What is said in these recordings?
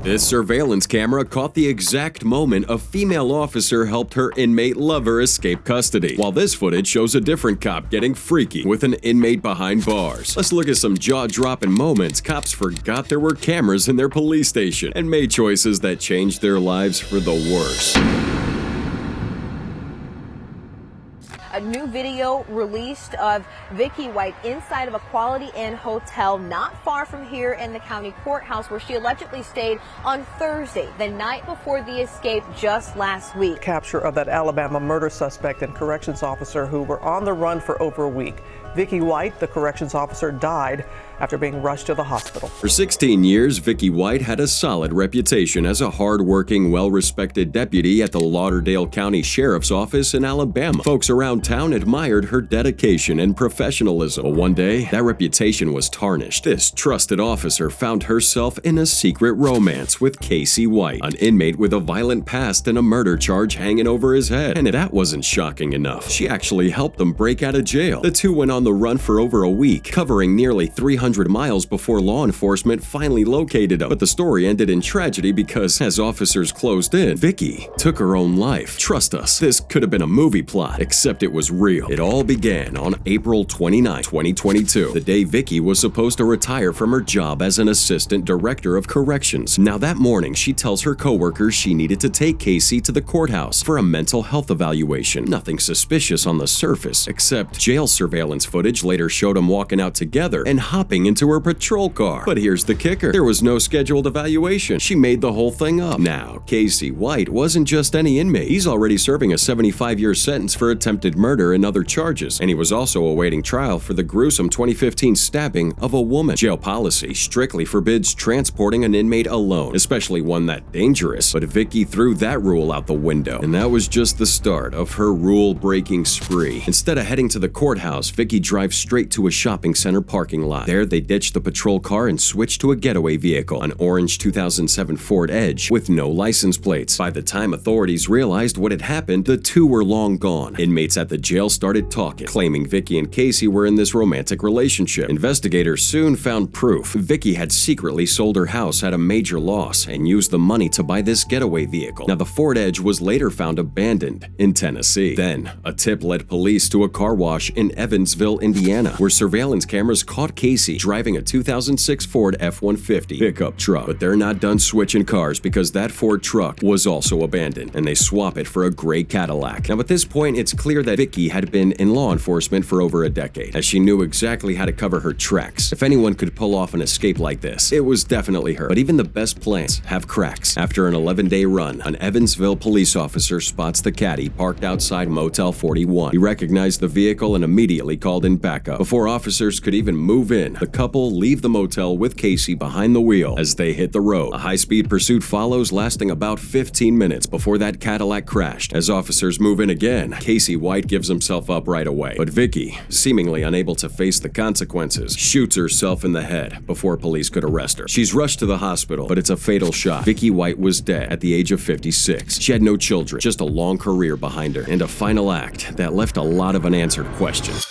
This surveillance camera caught the exact moment a female officer helped her inmate lover escape custody, while this footage shows a different cop getting freaky with an inmate behind bars. Let's look at some jaw-dropping moments cops forgot there were cameras in their police station and made choices that changed their lives for the worse. A new video released of Vicki White inside of a Quality Inn hotel not far from here in the county courthouse where she allegedly stayed on Thursday, the night before the escape just last week. Capture of that Alabama murder suspect and corrections officer who were on the run for over a week. Vicki White, the corrections officer, died after being rushed to the hospital. For 16 years, Vicki White had a solid reputation as a hard-working, well-respected deputy at the Lauderdale County Sheriff's Office in Alabama. Folks around town admired her dedication and professionalism. But one day, that reputation was tarnished. This trusted officer found herself in a secret romance with Casey White, an inmate with a violent past and a murder charge hanging over his head. And that wasn't shocking enough. She actually helped him break out of jail. The two went on the run for over a week, covering nearly 300 miles before law enforcement finally located him. But the story ended in tragedy because, as officers closed in, Vicki took her own life. Trust us, this could have been a movie plot, except it was real. It all began on April 29, 2022, the day Vicki was supposed to retire from her job as an assistant director of corrections. Now that morning, she tells her coworkers she needed to take Casey to the courthouse for a mental health evaluation. Nothing suspicious on the surface, except jail surveillance footage later showed them walking out together and hopping into her patrol car. But here's the kicker. There was no scheduled evaluation. She made the whole thing up. Now, Casey White wasn't just any inmate. He's already serving a 75-year sentence for attempted murder and other charges, and he was also awaiting trial for the gruesome 2015 stabbing of a woman. Jail policy strictly forbids transporting an inmate alone, especially one that dangerous. But Vicki threw that rule out the window, and that was just the start of her rule-breaking spree. Instead of heading to the courthouse, Vicki drives straight to a shopping center parking lot. There, they ditched the patrol car and switched to a getaway vehicle, an orange 2007 Ford Edge with no license plates. By the time authorities realized what had happened, the two were long gone. Inmates at the jail started talking, claiming Vicki and Casey were in this romantic relationship. Investigators soon found proof. Vicki had secretly sold her house at a major loss and used the money to buy this getaway vehicle. Now, the Ford Edge was later found abandoned in Tennessee. Then, a tip led police to a car wash in Evansville, Indiana, where surveillance cameras caught Casey driving a 2006 Ford F-150 pickup truck. But they're not done switching cars because that Ford truck was also abandoned, and they swap it for a gray Cadillac. Now, at this point, it's clear that Vicki had been in law enforcement for over a decade, as she knew exactly how to cover her tracks. If anyone could pull off an escape like this, it was definitely her. But even the best plans have cracks. After an 11-day run, an Evansville police officer spots the caddy parked outside Motel 41. He recognized the vehicle and immediately called in backup. Before officers could even move in, the couple leave the motel with Casey behind the wheel as they hit the road. A high-speed pursuit follows, lasting about 15 minutes before that Cadillac crashed. As officers move in again, Casey White gives himself up right away. But Vicki, seemingly unable to face the consequences, shoots herself in the head before police could arrest her. She's rushed to the hospital, but it's a fatal shot. Vicki White was dead at the age of 56. She had no children, just a long career behind her, and a final act that left a lot of unanswered questions.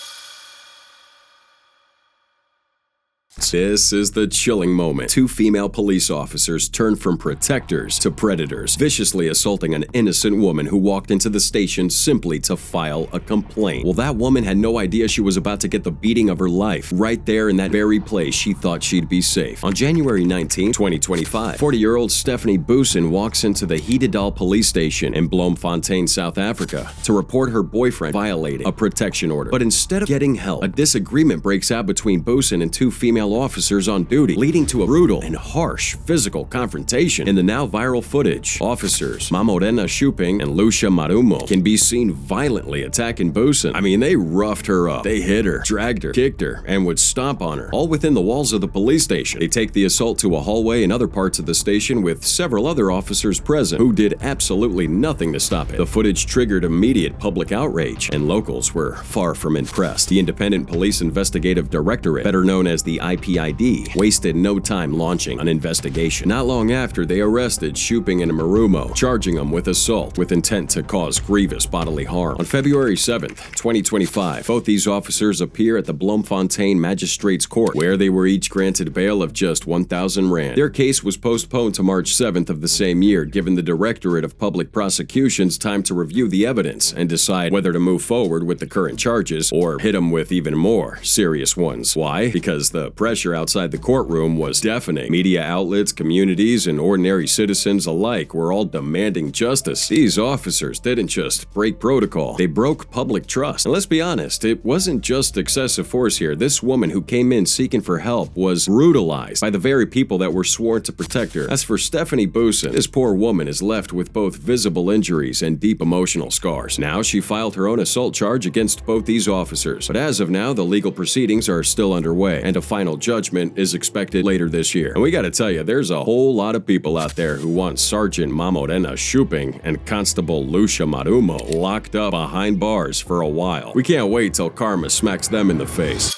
This is the chilling moment. Two female police officers turned from protectors to predators, viciously assaulting an innocent woman who walked into the station simply to file a complaint. Well, that woman had no idea she was about to get the beating of her life right there in that very place she thought she'd be safe. On January 19, 2025, 40-year-old Stephanie Boosin walks into the Hedendal police station in Bloemfontein, South Africa, to report her boyfriend violated a protection order. But instead of getting help, a disagreement breaks out between Boosin and two female officers on duty, leading to a brutal and harsh physical confrontation. In the now viral footage, officers Mamorena Shuping and Lucia Marumo can be seen violently attacking Boosin. I mean, they roughed her up. They hit her, dragged her, kicked her, and would stomp on her, all within the walls of the police station. They take the assault to a hallway in other parts of the station with several other officers present who did absolutely nothing to stop it. The footage triggered immediate public outrage, and locals were far from impressed. The Independent Police Investigative Directorate, better known as the IP NPID, wasted no time launching an investigation. Not long after, they arrested Shuping and Marumo, charging them with assault with intent to cause grievous bodily harm. On February 7th, 2025, both these officers appear at the Bloemfontein Magistrates Court, where they were each granted bail of just 1,000 rand. Their case was postponed to March 7th of the same year, giving the Directorate of Public Prosecutions time to review the evidence and decide whether to move forward with the current charges or hit them with even more serious ones. Why? Because the pressure outside the courtroom was deafening. Media outlets, communities, and ordinary citizens alike were all demanding justice. These officers didn't just break protocol, they broke public trust. And let's be honest, it wasn't just excessive force here. This woman who came in seeking for help was brutalized by the very people that were sworn to protect her. As for Stephanie Boosin, this poor woman is left with both visible injuries and deep emotional scars. Now she filed her own assault charge against both these officers, but as of now, the legal proceedings are still underway, and a final judgment is expected later this year. And we gotta tell you, there's a whole lot of people out there who want Sergeant Mamorena Shuping and Constable Lucia Marumo locked up behind bars for a while. We can't wait till karma smacks them in the face.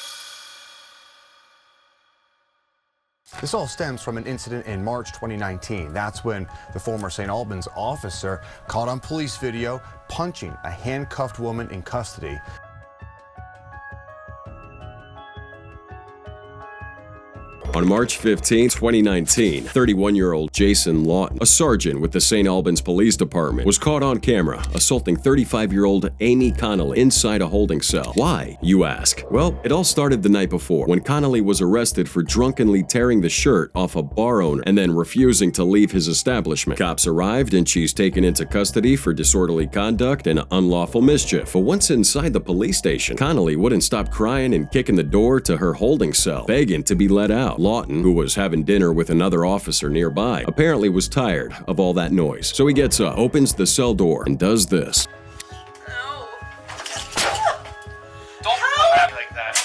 This all stems from an incident in March 2019. That's when the former St. Albans officer caught on police video punching a handcuffed woman in custody. On March 15, 2019, 31-year-old Jason Lawton, a sergeant with the St. Albans Police Department, was caught on camera assaulting 35-year-old Amy Connolly inside a holding cell. Why, you ask? Well, it all started the night before when Connolly was arrested for drunkenly tearing the shirt off a bar owner and then refusing to leave his establishment. Cops arrived and she's taken into custody for disorderly conduct and unlawful mischief. But once inside the police station, Connolly wouldn't stop crying and kicking the door to her holding cell, begging to be let out. Lawton, who was having dinner with another officer nearby, apparently was tired of all that noise. So he gets up, opens the cell door, and does this. No. Don't come at me like that.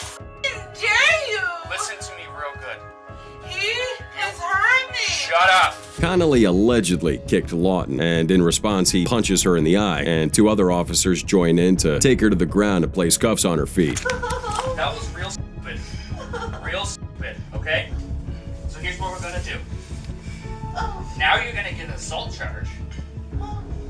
How dare you? Listen to me real good. He has hurt me. Shut up. Connolly allegedly kicked Lawton, and in response he punches her in the eye, and two other officers join in to take her to the ground and place cuffs on her feet. That was real stupid. Real stupid, okay? So here's what we're gonna do. Now you're gonna get an assault charge.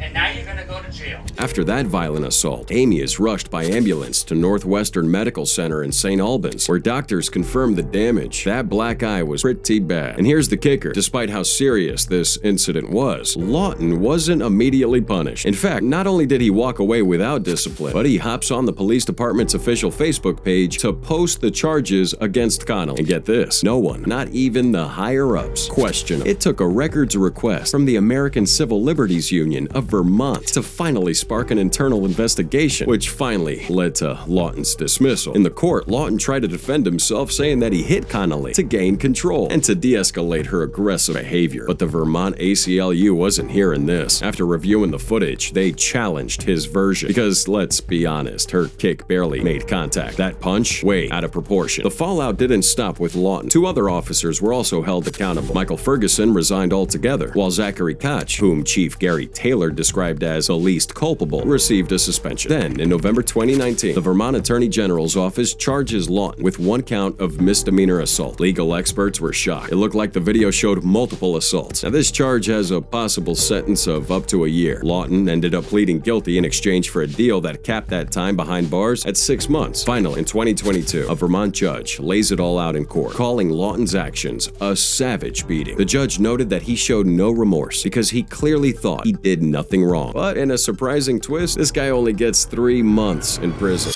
And now you're gonna go to jail. After that violent assault, Amy is rushed by ambulance to Northwestern Medical Center in St. Albans, where doctors confirmed the damage. That black eye was pretty bad. And here's the kicker. Despite how serious this incident was, Lawton wasn't immediately punished. In fact, not only did he walk away without discipline, but he hops on the police department's official Facebook page to post the charges against Connolly. And get this, no one, not even the higher-ups, questioned him. It took a records request from the American Civil Liberties Union of Vermont to finally spark an internal investigation, which finally led to Lawton's dismissal. In the court, Lawton tried to defend himself, saying that he hit Connolly to gain control and to de-escalate her aggressive behavior. But the Vermont ACLU wasn't hearing this. After reviewing the footage, they challenged his version because, let's be honest, her kick barely made contact. That punch, way out of proportion. The fallout didn't stop with Lawton. Two other officers were also held accountable. Michael Ferguson resigned altogether, while Zachary Koch, whom Chief Gary Taylor described as the least culpable, received a suspension. Then, in November 2019, the Vermont Attorney General's office charges Lawton with one count of misdemeanor assault. Legal experts were shocked. It looked like the video showed multiple assaults. Now, this charge has a possible sentence of up to a year. Lawton ended up pleading guilty in exchange for a deal that capped that time behind bars at 6 months. Finally, in 2022, a Vermont judge lays it all out in court, calling Lawton's actions a savage beating. The judge noted that he showed no remorse because he clearly thought he did nothing wrong. But in a surprising twist, this guy only gets 3 months in prison.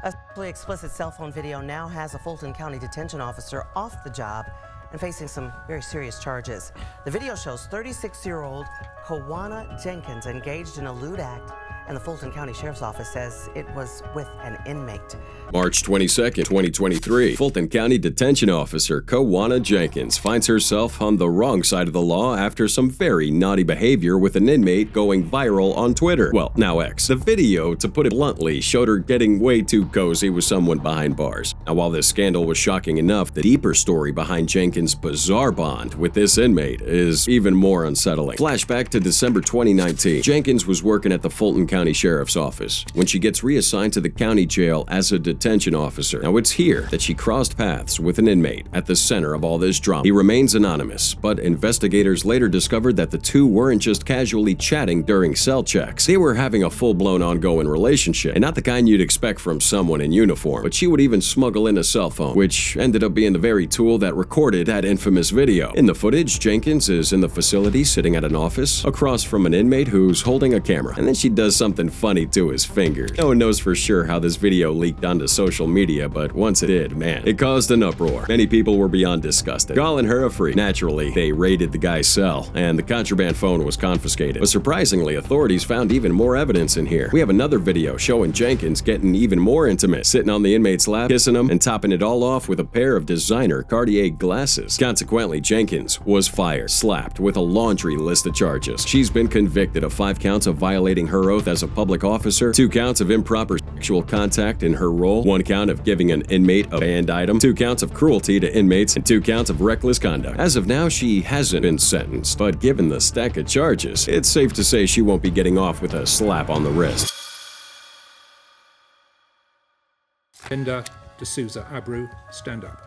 A sexually explicit cell phone video now has a Fulton County detention officer off the job and facing some very serious charges. The video shows 36-year-old Kawana Jenkins engaged in a lewd act, and the Fulton County Sheriff's Office says it was with an inmate. March 22nd, 2023, Fulton County Detention Officer Kawana Jenkins finds herself on the wrong side of the law after some very naughty behavior with an inmate going viral on Twitter. Well, now X. The video, to put it bluntly, showed her getting way too cozy with someone behind bars. Now, while this scandal was shocking enough, the deeper story behind Jenkins' bizarre bond with this inmate is even more unsettling. Flashback to December 2019. Jenkins was working at the Fulton County County Sheriff's Office when she gets reassigned to the county jail as a detention officer. Now, it's here that she crossed paths with an inmate at the center of all this drama. He remains anonymous, but investigators later discovered that the two weren't just casually chatting during cell checks. They were having a full-blown ongoing relationship, and not the kind you'd expect from someone in uniform. But she would even smuggle in a cell phone, which ended up being the very tool that recorded that infamous video. In the footage, Jenkins is in the facility sitting at an office across from an inmate who's holding a camera, and then she does something funny to his finger. No one knows for sure how this video leaked onto social media, but once it did, man, it caused an uproar. Many people were beyond disgusted, calling her a freak. Naturally, they raided the guy's cell, and the contraband phone was confiscated. But surprisingly, authorities found even more evidence in here. We have another video showing Jenkins getting even more intimate, sitting on the inmate's lap, kissing him, and topping it all off with a pair of designer Cartier glasses. Consequently, Jenkins was fired, slapped with a laundry list of charges. She's been convicted of 5 counts of violating her oath as a public officer, 2 counts of improper sexual contact in her role, 1 count of giving an inmate a banned item, 2 counts of cruelty to inmates, and 2 counts of reckless conduct. As of now, she hasn't been sentenced, but given the stack of charges, it's safe to say she won't be getting off with a slap on the wrist. Linda D'Souza Abreu, stand up.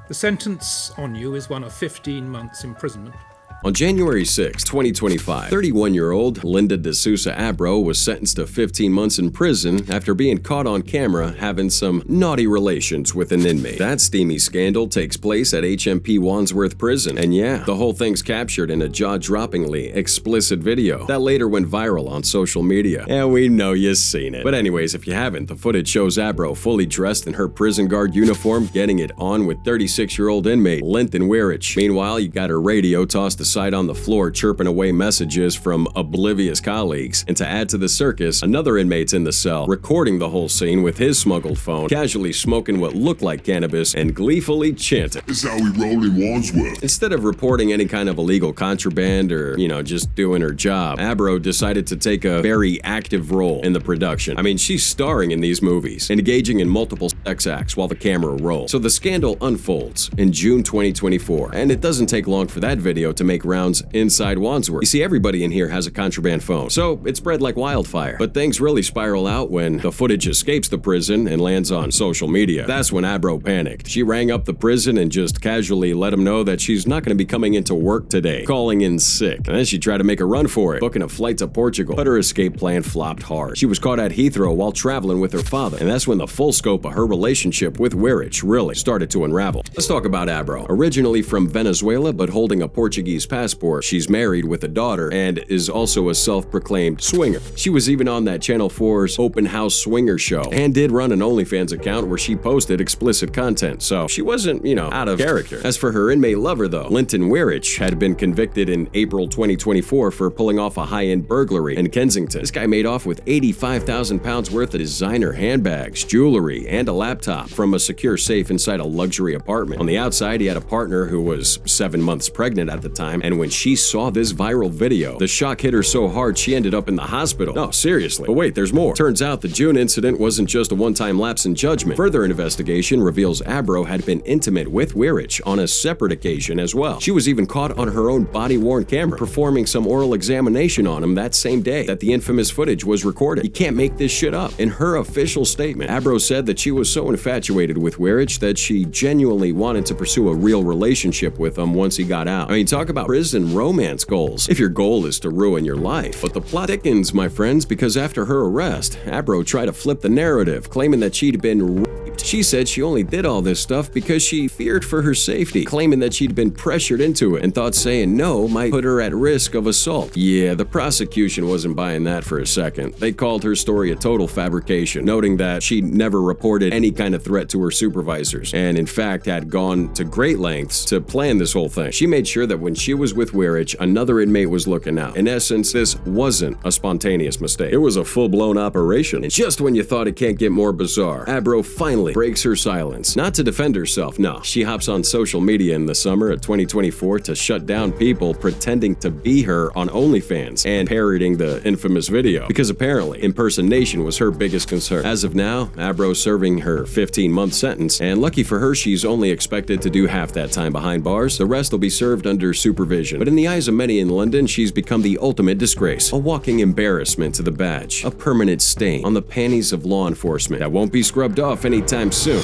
The sentence on you is one of 15 months imprisonment. On January 6, 2025, 31-year-old Linda D'Souza Abreu was sentenced to 15 months in prison after being caught on camera having some naughty relations with an inmate. That steamy scandal takes place at HMP Wandsworth prison, and yeah, the whole thing's captured in a jaw-droppingly explicit video that later went viral on social media. And we know you've seen it. But anyways, if you haven't, the footage shows Abreu fully dressed in her prison guard uniform, getting it on with 36-year-old inmate Linton Weirich. Meanwhile, you got her radio tossed aside on the floor, chirping away messages from oblivious colleagues. And to add to the circus, another inmate's in the cell, recording the whole scene with his smuggled phone, casually smoking what looked like cannabis and gleefully chanting, "This is how we roll in Wandsworth." Instead of reporting any kind of illegal contraband or, just doing her job, Abreu decided to take a very active role in the production. I mean, she's starring in these movies, engaging in multiple sex acts while the camera rolls. So the scandal unfolds in June 2024, and it doesn't take long for that video to make rounds inside Wandsworth. You see, everybody in here has a contraband phone, so it spread like wildfire. But things really spiral out when the footage escapes the prison and lands on social media. That's when Abreu panicked. She rang up the prison and just casually let them know that she's not going to be coming into work today, calling in sick. And then she tried to make a run for it, booking a flight to Portugal. But her escape plan flopped hard. She was caught at Heathrow while traveling with her father, and that's when the full scope of her relationship with Weirich really started to unravel. Let's talk about Abreu. Originally from Venezuela, but holding a Portuguese passport, she's married with a daughter and is also a self-proclaimed swinger. She was even on that Channel 4's Open House Swinger show and did run an OnlyFans account where she posted explicit content, so she wasn't, out of character. As for her inmate lover though, Linton Weirich had been convicted in April 2024 for pulling off a high-end burglary in Kensington. This guy made off with 85,000 pounds worth of designer handbags, jewelry, and a laptop from a secure safe inside a luxury apartment. On the outside, he had a partner who was 7 months pregnant at the time, and when she saw this viral video, the shock hit her so hard she ended up in the hospital. No, seriously. But wait, there's more. Turns out the June incident wasn't just a one-time lapse in judgment. Further investigation reveals Abreu had been intimate with Weirich on a separate occasion as well. She was even caught on her own body-worn camera, performing some oral examination on him that same day that the infamous footage was recorded. You can't make this shit up. In her official statement, Abreu said that she was so infatuated with Weirich that she genuinely wanted to pursue a real relationship with him once he got out. I mean, talk about prison romance goals, if your goal is to ruin your life. But the plot thickens, my friends, because after her arrest, Abreu tried to flip the narrative, claiming that she'd been raped. She said she only did all this stuff because she feared for her safety, claiming that she'd been pressured into it and thought saying no might put her at risk of assault. Yeah, the prosecution wasn't buying that for a second. They called her story a total fabrication, noting that she never reported any kind of threat to her supervisors, and in fact had gone to great lengths to plan this whole thing. She made sure that when she was with Weirich, another inmate was looking out. In essence, this wasn't a spontaneous mistake. It was a full-blown operation. And just when you thought it can't get more bizarre, Abreu finally finally breaks her silence. Not to defend herself, no. She hops on social media in the summer of 2024 to shut down people pretending to be her on OnlyFans and parroting the infamous video, because apparently impersonation was her biggest concern. As of now, Abro's serving her 15-month sentence, and lucky for her, she's only expected to do half that time behind bars. The rest will be served under supervision. But in the eyes of many in London, she's become the ultimate disgrace, a walking embarrassment to the badge, a permanent stain on the panties of law enforcement that won't be scrubbed off anytime soon.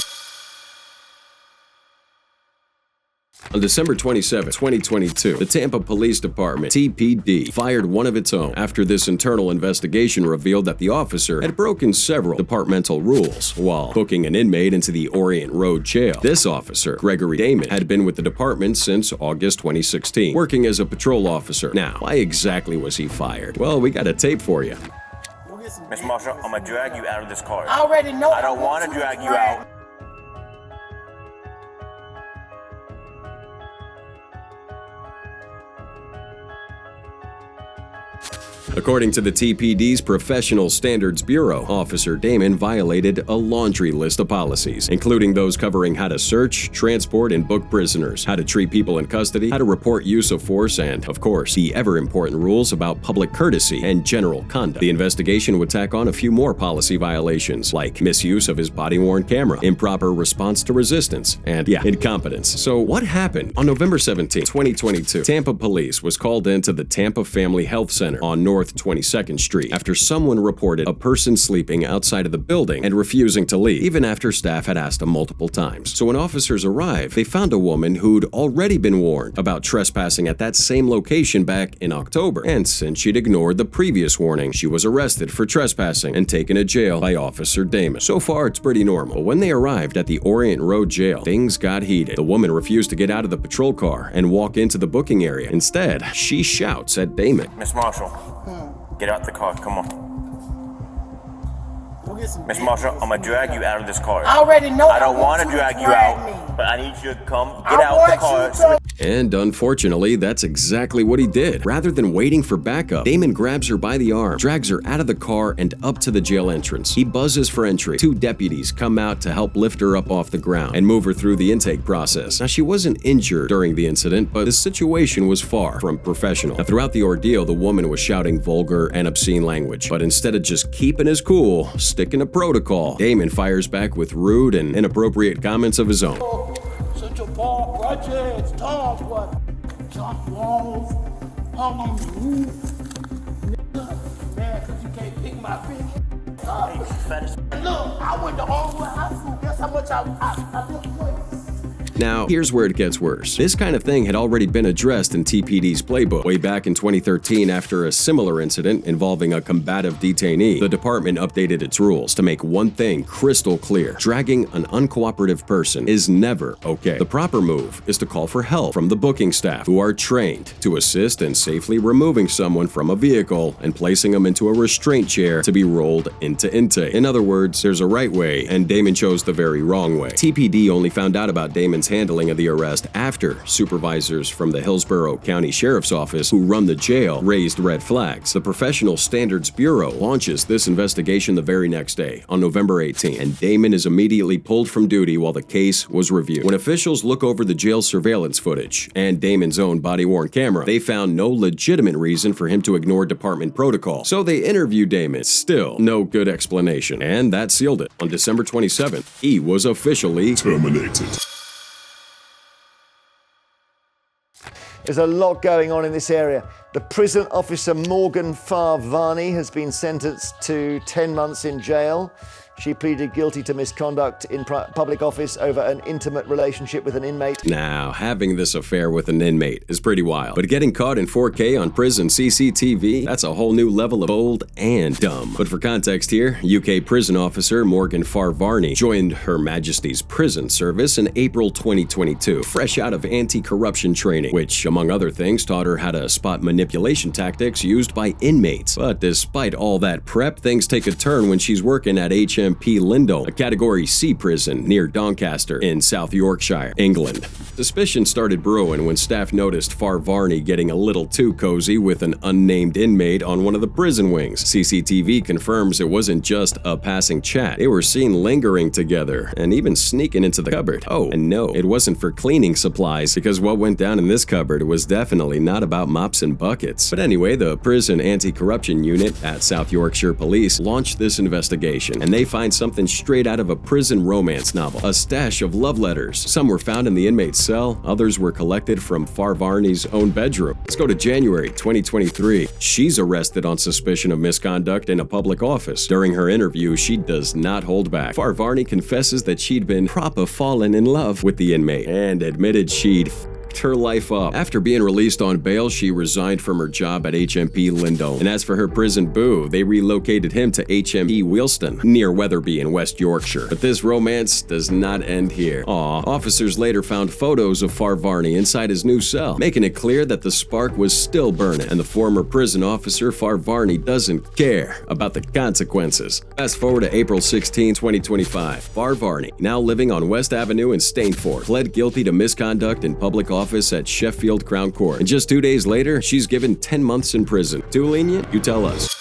On December 27, 2022, the Tampa Police Department, TPD, fired one of its own after this internal investigation revealed that the officer had broken several departmental rules while booking an inmate into the Orient Road Jail. This officer, Gregory Damon, had been with the department since August 2016, working as a patrol officer. Now, why exactly was he fired? Well, we got a tape for you. Miss Marshall, I'm gonna drag you out of this car. I already know. I don't want to drag you out. According to the TPD's Professional Standards Bureau, Officer Damon violated a laundry list of policies, including those covering how to search, transport, and book prisoners, how to treat people in custody, how to report use of force, and, of course, the ever-important rules about public courtesy and general conduct. The investigation would tack on a few more policy violations, like misuse of his body-worn camera, improper response to resistance, and, incompetence. So what happened? On November 17, 2022, Tampa Police was called into the Tampa Family Health Center on North 22nd Street after someone reported a person sleeping outside of the building and refusing to leave, even after staff had asked them multiple times. So when officers arrived, they found a woman who'd already been warned about trespassing at that same location back in October, and since she'd ignored the previous warning, she was arrested for trespassing and taken to jail by Officer Damon. So far, it's pretty normal. But when they arrived at the Orient Road Jail, things got heated. The woman refused to get out of the patrol car and walk into the booking area. Instead, she shouts at Damon. Miss Marshall, get out the car, come on. Miss Marshall, I'm gonna drag you out of this car. I already know. I don't want to drag you out, but I need you to come get out the car. And unfortunately, that's exactly what he did. Rather than waiting for backup, Damon grabs her by the arm, drags her out of the car and up to the jail entrance. He buzzes for entry. 2 deputies come out to help lift her up off the ground and move her through the intake process. Now, she wasn't injured during the incident, but the situation was far from professional. Now, throughout the ordeal, the woman was shouting vulgar and obscene language. But instead of just keeping his cool, sticking to protocol, Damon fires back with rude and inappropriate comments of his own. Central Park projects, Tom's what? Jump walls, hung on the roof. Nigga, man, cause you can't pick my finger. Look, I went to Wandsworth High School. Guess how much I built places. Now, here's where it gets worse. This kind of thing had already been addressed in TPD's playbook. Way back in 2013, after a similar incident involving a combative detainee, the department updated its rules to make one thing crystal clear. Dragging an uncooperative person is never okay. The proper move is to call for help from the booking staff, who are trained to assist in safely removing someone from a vehicle and placing them into a restraint chair to be rolled into intake. In other words, there's a right way, and Damon chose the very wrong way. TPD only found out about Damon's handling of the arrest after supervisors from the Hillsborough County Sheriff's Office, who run the jail, raised red flags. The Professional Standards Bureau launches this investigation the very next day, on November 18, and Damon is immediately pulled from duty while the case was reviewed. When officials look over the jail surveillance footage and Damon's own body-worn camera, they found no legitimate reason for him to ignore department protocol. So they interviewed Damon. Still, no good explanation, and that sealed it. On December 27th, he was officially terminated. There's a lot going on in this area. The prison officer Morgan Farvani has been sentenced to 10 months in jail. She pleaded guilty to misconduct in public office over an intimate relationship with an inmate. Now, having this affair with an inmate is pretty wild, but getting caught in 4K on prison CCTV, that's a whole new level of bold and dumb. But for context here, UK prison officer Morgan Farvani joined Her Majesty's Prison Service in April 2022, fresh out of anti-corruption training, which, among other things, taught her how to spot manipulation manipulation tactics used by inmates. But despite all that prep, things take a turn when she's working at HMP Lindholme, a Category C prison near Doncaster in South Yorkshire, England. Suspicion started brewing when staff noticed Varney getting a little too cozy with an unnamed inmate on one of the prison wings. CCTV confirms it wasn't just a passing chat. They were seen lingering together and even sneaking into the cupboard. Oh, and no, it wasn't for cleaning supplies, because what went down in this cupboard was definitely not about mops and buckets. But anyway, the prison anti-corruption unit at South Yorkshire Police launched this investigation, and they find something straight out of a prison romance novel. A stash of love letters. Some were found in the inmate's cell, others were collected from Varney's own bedroom. Let's go to January 2023. She's arrested on suspicion of misconduct in a public office. During her interview, she does not hold back. Varney confesses that she'd been proper fallen in love with the inmate and admitted she'd f***ed her life up. After being released on bail, she resigned from her job at HMP Lindholme. And as for her prison boo, they relocated him to HMP Wealdstone, near Wetherby in West Yorkshire. But this romance does not end here. Officers later found photos of Varney inside his new cell, making it clear that the spark was still burning, and the former prison officer Varney doesn't care about the consequences. Fast forward to April 16, 2025. Varney, now living on West Avenue in Stainford, pled guilty to misconduct in public office at Sheffield Crown Court. And just 2 days later, she's given 10 months in prison. Too lenient? You tell us.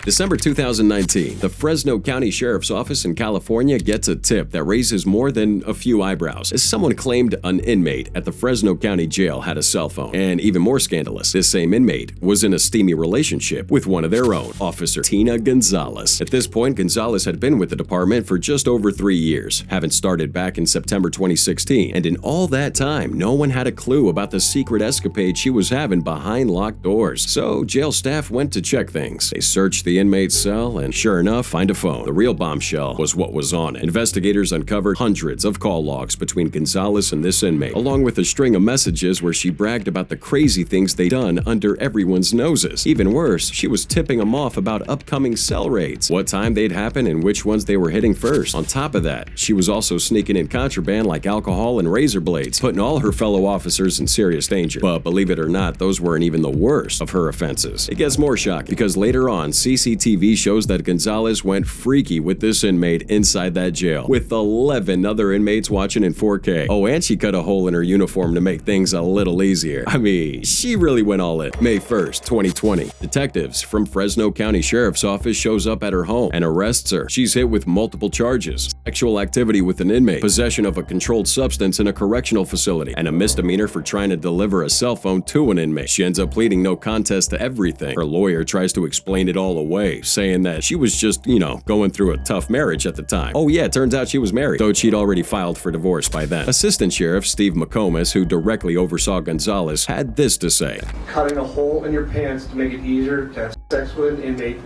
December 2019, the Fresno County Sheriff's Office in California gets a tip that raises more than a few eyebrows, as someone claimed an inmate at the Fresno County Jail had a cell phone. And even more scandalous, this same inmate was in a steamy relationship with one of their own, Officer Tina Gonzalez. At this point, Gonzalez had been with the department for just over 3 years, having started back in September 2016. And in all that time, no one had a clue about the secret escapade she was having behind locked doors. So jail staff went to check things. They searched the inmate's cell and, sure enough, find a phone. The real bombshell was what was on it. Investigators uncovered hundreds of call logs between Gonzalez and this inmate, along with a string of messages where she bragged about the crazy things they'd done under everyone's noses. Even worse, she was tipping them off about upcoming cell raids, what time they'd happen, and which ones they were hitting first. On top of that, she was also sneaking in contraband like alcohol and razor blades, putting all her fellow officers in serious danger. But believe it or not, those weren't even the worst of her offenses. It gets more shocking, because later on, CCTV shows that Gonzalez went freaky with this inmate inside that jail, with 11 other inmates watching in 4K. Oh, and she cut a hole in her uniform to make things a little easier. I mean, she really went all in. May 1st, 2020. Detectives from Fresno County Sheriff's Office shows up at her home and arrests her. She's hit with multiple charges: sexual activity with an inmate, possession of a controlled substance in a correctional facility, and a misdemeanor for trying to deliver a cell phone to an inmate. She ends up pleading no contest to everything. Her lawyer tries to explain it all away, saying that she was just, going through a tough marriage at the time. Oh yeah, turns out she was married, though she'd already filed for divorce by then. Assistant Sheriff Steve McComas, who directly oversaw Gonzalez, had this to say: cutting a hole in your pants to make it easier to have sex with an inmate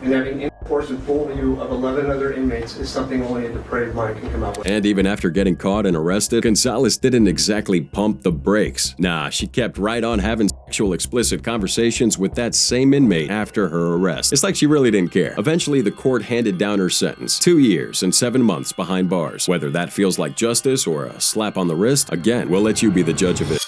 and having intercourse in full view of 11 other inmates is something only a depraved mind can come up with. And even after getting caught and arrested, Gonzalez didn't exactly pump the brakes. Nah, she kept right on having sexual explicit conversations with that same inmate after her arrest. It's like she really didn't care. Eventually, the court handed down her sentence: 2 years and 7 months behind bars. Whether that feels like justice or a slap on the wrist, again, we'll let you be the judge of it.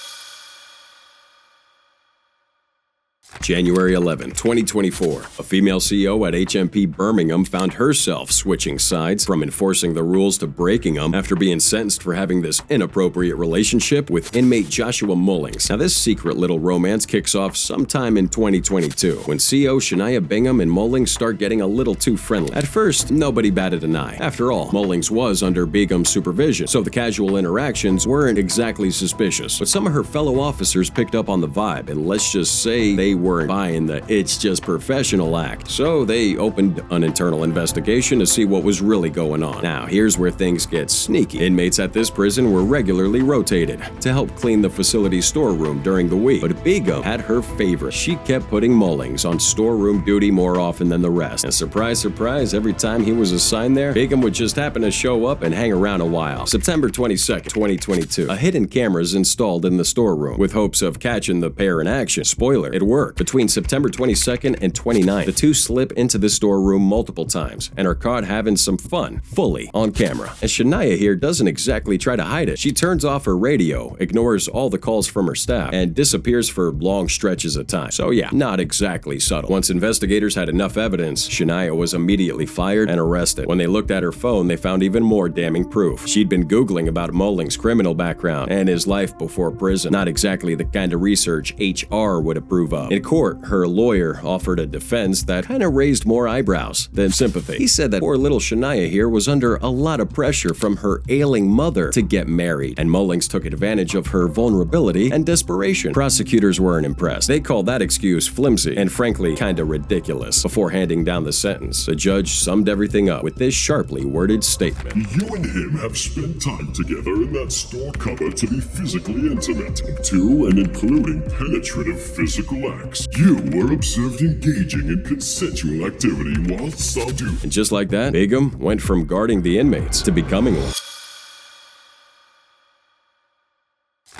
January 11, 2024. A female CO at HMP Birmingham found herself switching sides from enforcing the rules to breaking them after being sentenced for having this inappropriate relationship with inmate Joshua Mullings. Now, this secret little romance kicks off sometime in 2022 when CO Shania Bingham and Mullings start getting a little too friendly. At first, nobody batted an eye. After all, Mullings was under Bingham's supervision, so the casual interactions weren't exactly suspicious. But some of her fellow officers picked up on the vibe, and let's just say they weren't buying the "it's just professional" act. So they opened an internal investigation to see what was really going on. Now, here's where things get sneaky. Inmates at this prison were regularly rotated to help clean the facility's storeroom during the week. But Bingham had her favorite. She kept putting Mullings on storeroom duty more often than the rest. And surprise, surprise, every time he was assigned there, Bingham would just happen to show up and hang around a while. September 22nd, 2022. A hidden camera is installed in the storeroom with hopes of catching the pair in action. Spoiler, it worked. Between September 22nd and 29th, the two slip into the storeroom multiple times and are caught having some fun, fully on camera. And Shania here doesn't exactly try to hide it. She turns off her radio, ignores all the calls from her staff, and disappears for long stretches of time. So yeah, not exactly subtle. Once investigators had enough evidence, Shania was immediately fired and arrested. When they looked at her phone, they found even more damning proof. She'd been Googling about Mulling's criminal background and his life before prison. Not exactly the kind of research HR would approve of. In court, her lawyer offered a defense that kind of raised more eyebrows than sympathy. He said that poor little Shania here was under a lot of pressure from her ailing mother to get married, and Mullings took advantage of her vulnerability and desperation. Prosecutors weren't impressed. They called that excuse flimsy and frankly kinda ridiculous. Before handing down the sentence, the judge summed everything up with this sharply worded statement. You and him have spent time together in that store cupboard to be physically intimate, to and including penetrative physical acts. You were observed engaging in consensual activity while subdued. And just like that, Begum went from guarding the inmates to becoming one.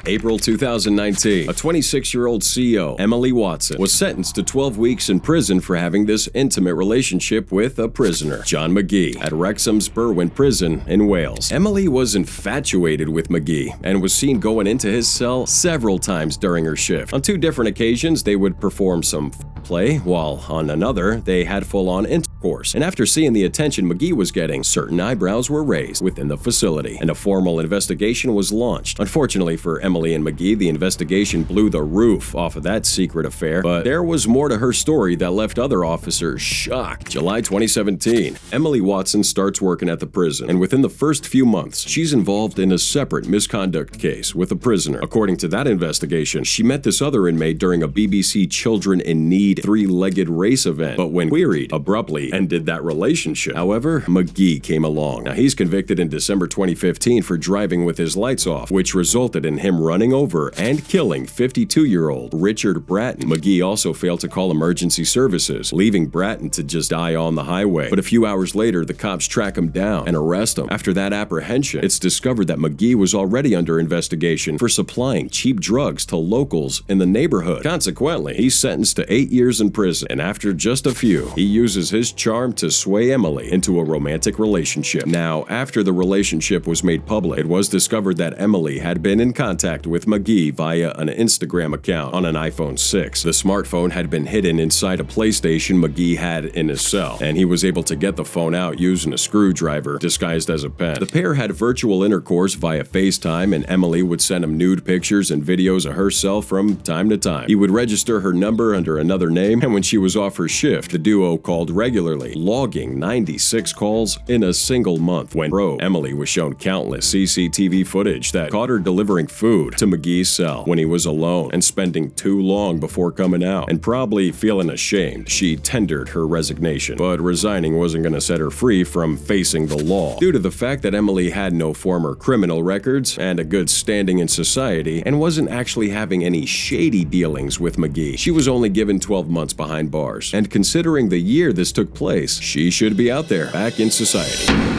April 2019, a 26-year-old CO, Emily Watson, was sentenced to 12 weeks in prison for having this intimate relationship with a prisoner, John McGee, at Wrexham's Berwin prison in Wales. Emily was infatuated with McGee and was seen going into his cell several times during her shift. On 2 different occasions, they would perform some play, while on another, they had full-on intercourse. And after seeing the attention McGee was getting, certain eyebrows were raised within the facility, and a formal investigation was launched. Unfortunately for Emily and McGee, the investigation blew the roof off of that secret affair, but there was more to her story that left other officers shocked. July 2017, Emily Watson starts working at the prison, and within the first few months, she's involved in a separate misconduct case with a prisoner. According to that investigation, she met this other inmate during a BBC Children in Need 3-legged race event, but when queried, abruptly ended that relationship. However, McGee came along. Now, he's convicted in December 2015 for driving with his lights off, which resulted in him running over and killing 52-year-old Richard Bratton. McGee also failed to call emergency services, leaving Bratton to just die on the highway. But a few hours later, the cops track him down and arrest him. After that apprehension, it's discovered that McGee was already under investigation for supplying cheap drugs to locals in the neighborhood. Consequently, he's sentenced to 8 years in prison, and after just a few, he uses his charm to sway Emily into a romantic relationship. Now, after the relationship was made public, it was discovered that Emily had been in contact with McGee via an Instagram account on an iPhone 6. The smartphone had been hidden inside a PlayStation McGee had in his cell, and he was able to get the phone out using a screwdriver disguised as a pen. The pair had virtual intercourse via FaceTime, and Emily would send him nude pictures and videos of herself from time to time. He would register her number under another name, and when she was off her shift, the duo called regularly, logging 96 calls in a single month. When probed, Emily was shown countless CCTV footage that caught her delivering food to McGee's cell when he was alone and spending too long before coming out. And probably feeling ashamed, she tendered her resignation. But resigning wasn't going to set her free from facing the law, due to the fact that Emily had no former criminal records and a good standing in society and wasn't actually having any shady dealings with McGee. She was only given 12 months behind bars, and considering the year this took place, she should be out there, back in society.